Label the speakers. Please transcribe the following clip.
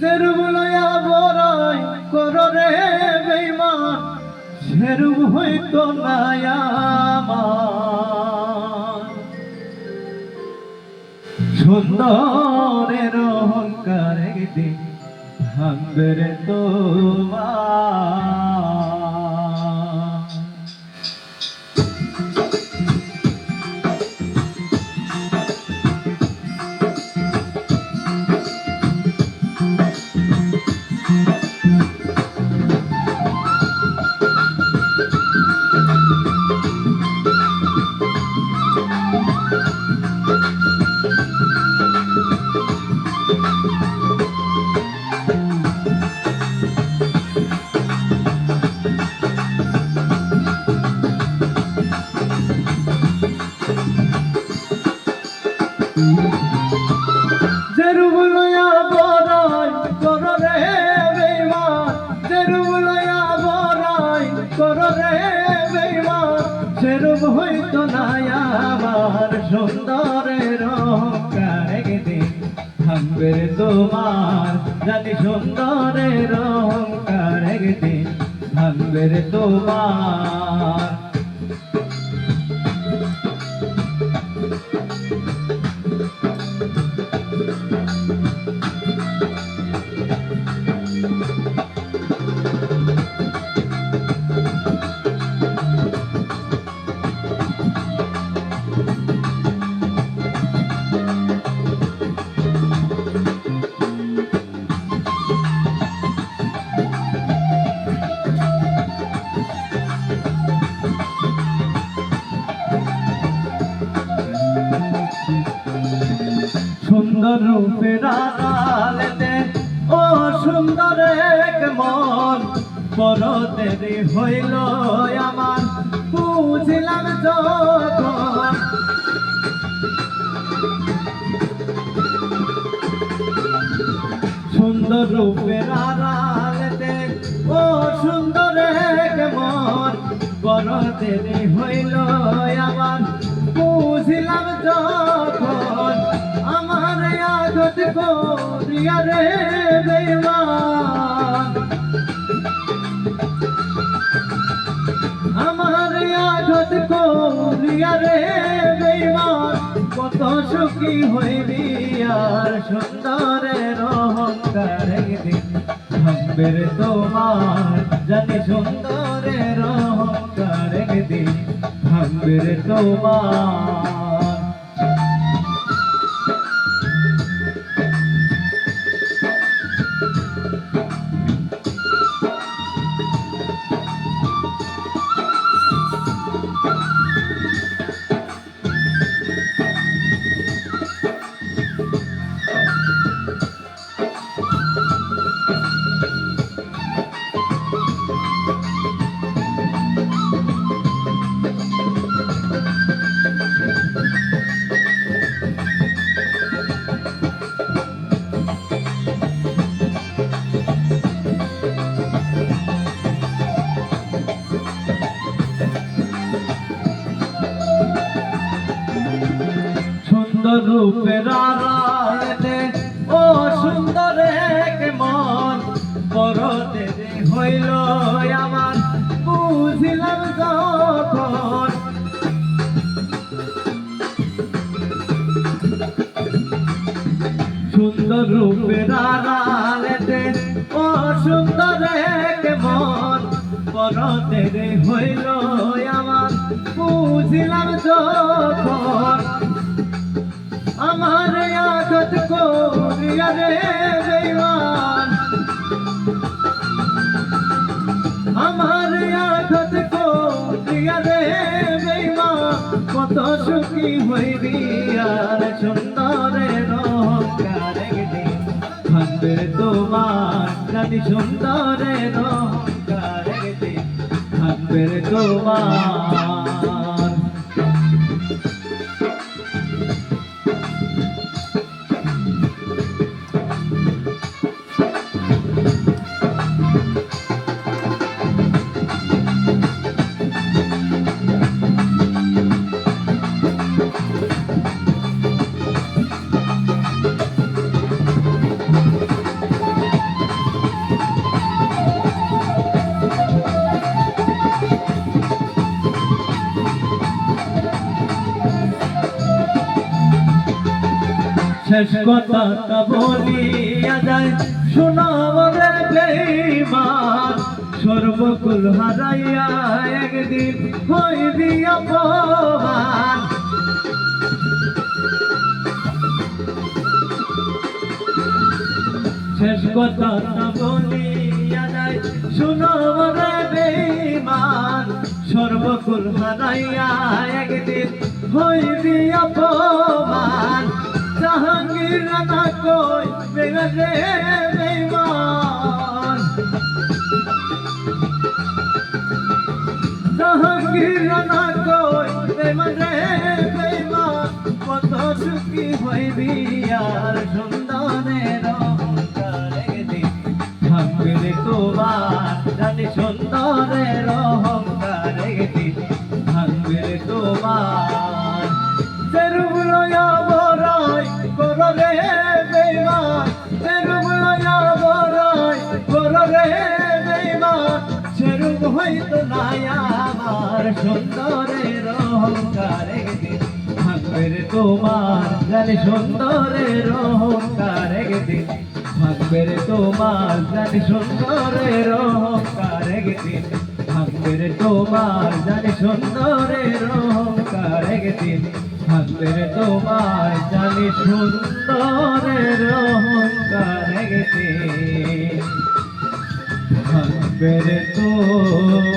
Speaker 1: যেরূপ লয়া বড়াই করো রে বেঈমান, সেরূপ হইতো না আমার। সুন্দরের অহংকার একদিন ভাঙবে রে তোমার। যেরূপ লয়া বড়াই করো রে বেঈমান, যেরূপ লয়া বড়াই করো রে বেঈমান, সেরূপ হইতো না আমার। সুন্দরের অহংকার একদিন ভাঙবে রে তোমার, জানি সুন্দরের অহংকার একদিন ভাঙবে রে তোমার। সুন্দর রূপের আড়ালেতে ও সুন্দর এক মন, বড় দেরি হইল আমার বুঝিলাম যখন। সুন্দর রূপের আড়ালেতে ও সুন্দর এক মন, বড় দেরি হইল আমার বুঝিলাম যখন। আমার আঘাত করিয়া রে বেঈমান, আমার আঘাত করিয়া রে বেঈমান, কত সুখী হইবি আর। সুন্দরের অহংকার একদিন ভাঙবে রে তোমার, জানি সুন্দরের অহংকার একদিন ভাঙবে রে তোমার। সুন্দর রূপের আড়ালেতে ও সুন্দর এক মন, বড় দেরি হইল আমার বুঝিলাম যখন। সুন্দর রূপের আড়ালেতে ও সুন্দর এক মন, বড় দেরি হইল আমার বুঝিলাম যখন। আমার আঘাত করিয়া রে বেঈমান, আমার আঘাত করিয়া রে বেঈমান, কত সুখী হইবি আর। সুন্দরের অহংকার একদিন ভাঙবে তোমার, জানি সুন্দরের অহংকার একদিন ভাঙবে তোমার। শেষ কথাটা বলিয়া যায় শোনো রে বেঈমান সর্বকুল হারাইয়া একদিন হইবি অপমান শেষ কথাটা বলিয়া যায় শোনো রে বেঈমান সর্বকুল হারাইয়া একদিন হইবি অপমান জাহাঙ্গীর রানা কই বেগারে বেঈমান জাহাঙ্গীর রানা কই বেমারে বেঈমান কত সুখী হইবি আর সুন্দরের ভাঙবে রে তোমার জানি সুন্দরের অহংকারে দিন ভাঙবে রে তোমার সেরূপ লয়া বড়াই করো রে বেঈমান সেরূপ লয়া বড়াই করো রে বেঈমান সেরূপ হইতো না আমার সুন্দরের অহংকারে দিন ভাঙবে রে তোমার জানি সুন্দরের অহংকারে দিন ভাঙবে রে তোমার জানি সুন্দরের অহংকার একদিন ভাঙবে রে তোমার জানি সুন্দরের অহংকার একদিন ভাঙবে রে তোমার জানি সুন্দরের অহংকার একদিন ভাঙবে রে তোমার